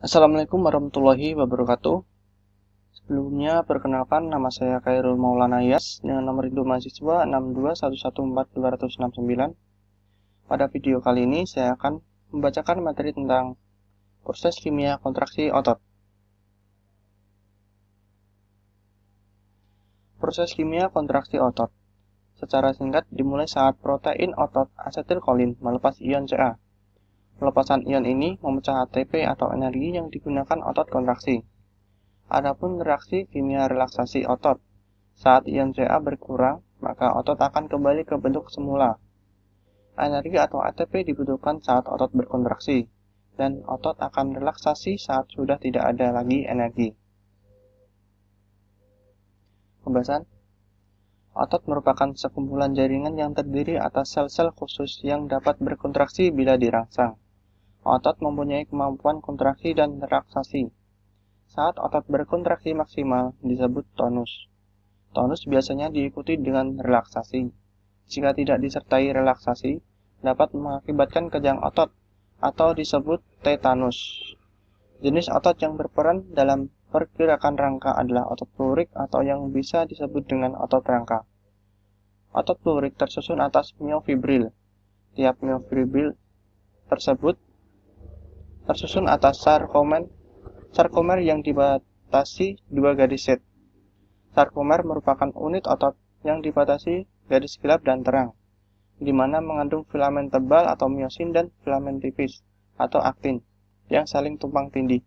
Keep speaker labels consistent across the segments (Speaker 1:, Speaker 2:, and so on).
Speaker 1: Assalamualaikum warahmatullahi wabarakatuh. Sebelumnya, perkenalkan nama saya Khairul Maulana Yas dengan nomor induk mahasiswa 621142269. Pada video kali ini, saya akan membacakan materi tentang proses kimia kontraksi otot. Proses kimia kontraksi otot secara singkat dimulai saat protein otot asetilkolin melepas ion Ca. Pelepasan ion ini memecah ATP atau energi yang digunakan otot kontraksi. Adapun reaksi kimia relaksasi otot, saat ion Ca berkurang, maka otot akan kembali ke bentuk semula. Energi atau ATP dibutuhkan saat otot berkontraksi, dan otot akan relaksasi saat sudah tidak ada lagi energi. Pembahasan. Otot merupakan sekumpulan jaringan yang terdiri atas sel-sel khusus yang dapat berkontraksi bila dirangsang. Otot mempunyai kemampuan kontraksi dan relaksasi. Saat otot berkontraksi maksimal disebut tonus. Tonus biasanya diikuti dengan relaksasi. Jika tidak disertai relaksasi, dapat mengakibatkan kejang otot atau disebut tetanus. Jenis otot yang berperan dalam pergerakan rangka adalah otot plurik atau yang bisa disebut dengan otot rangka. Otot plurik tersusun atas miofibril. Tiap miofibril tersebut tersusun atas sarkomer yang dibatasi dua garis Z. Sarkomer merupakan unit otot yang dibatasi garis gelap dan terang, di mana mengandung filamen tebal atau miosin dan filamen tipis atau aktin yang saling tumpang tindih.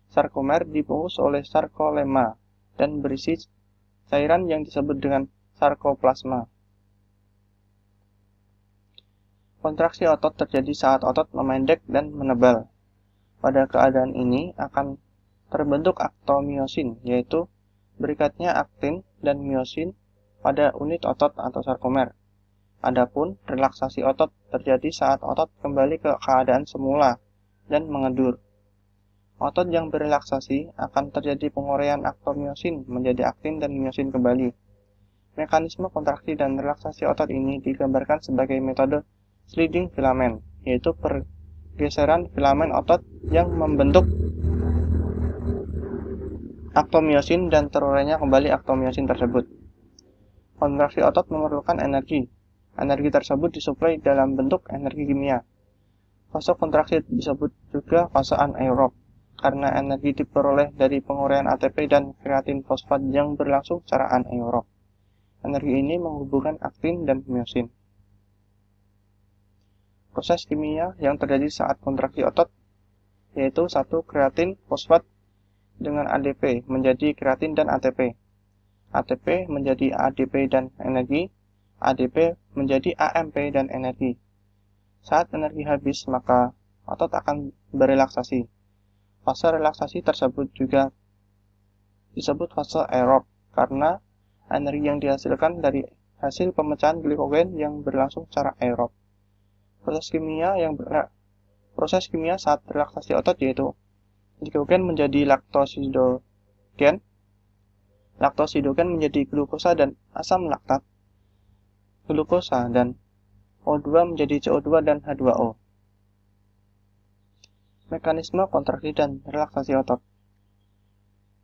Speaker 1: Sarkomer dibungkus oleh sarkolema dan berisi cairan yang disebut dengan sarkoplasma. Kontraksi otot terjadi saat otot memendek dan menebal. Pada keadaan ini akan terbentuk aktomiosin, yaitu berikatnya aktin dan miosin pada unit otot atau sarkomer. Adapun relaksasi otot terjadi saat otot kembali ke keadaan semula dan mengendur. Otot yang berelaksasi akan terjadi penguraian aktomiosin menjadi aktin dan miosin kembali. Mekanisme kontraksi dan relaksasi otot ini digambarkan sebagai metode sliding filament, yaitu pergeseran filamen otot yang membentuk aktomiosin dan terurainya kembali aktomiosin tersebut. Kontraksi otot memerlukan energi. Energi tersebut disuplai dalam bentuk energi kimia. Fase kontraksi disebut juga fase anaerob, karena energi diperoleh dari penguraian ATP dan kreatin fosfat yang berlangsung secara anaerob. Energi ini menghubungkan aktin dan miosin. Proses kimia yang terjadi saat kontraksi otot yaitu 1. Kreatin fosfat dengan ADP menjadi kreatin dan ATP. ATP menjadi ADP dan energi, ADP menjadi AMP dan energi. Saat energi habis, maka otot akan berelaksasi. Fase relaksasi tersebut juga disebut fase aerob karena energi yang dihasilkan dari hasil pemecahan glikogen yang berlangsung secara aerob. Proses kimia saat relaksasi otot yaitu glikogen menjadi laktosidogen menjadi glukosa dan asam laktat, glukosa dan O2 menjadi CO2 dan H2O. Mekanisme kontraksi dan relaksasi otot.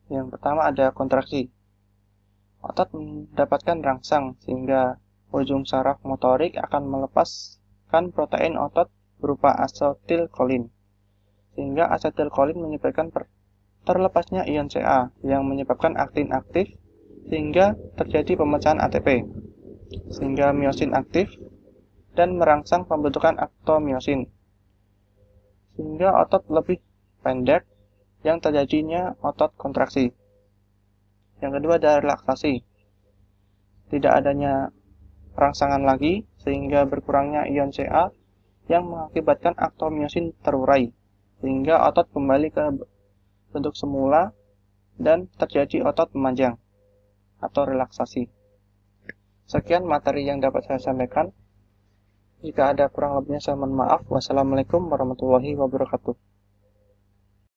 Speaker 1: Yang pertama ada kontraksi. Otot mendapatkan rangsang sehingga ujung saraf motorik akan melepaskan protein otot berupa asetilkolin. Sehingga asetilkolin menyebabkan terlepasnya ion Ca yang menyebabkan aktin aktif sehingga terjadi pemecahan ATP. Sehingga miosin aktif dan merangsang pembentukan aktomiosin. Sehingga otot lebih pendek yang terjadinya otot kontraksi. Yang kedua ada relaksasi. Tidak adanya rangsangan lagi sehingga berkurangnya ion Ca yang mengakibatkan aktomiosin terurai sehingga otot kembali ke bentuk semula dan terjadi otot memanjang atau relaksasi. Sekian materi yang dapat saya sampaikan. Jika ada kurang lebihnya saya mohon maaf. Wassalamualaikum warahmatullahi wabarakatuh.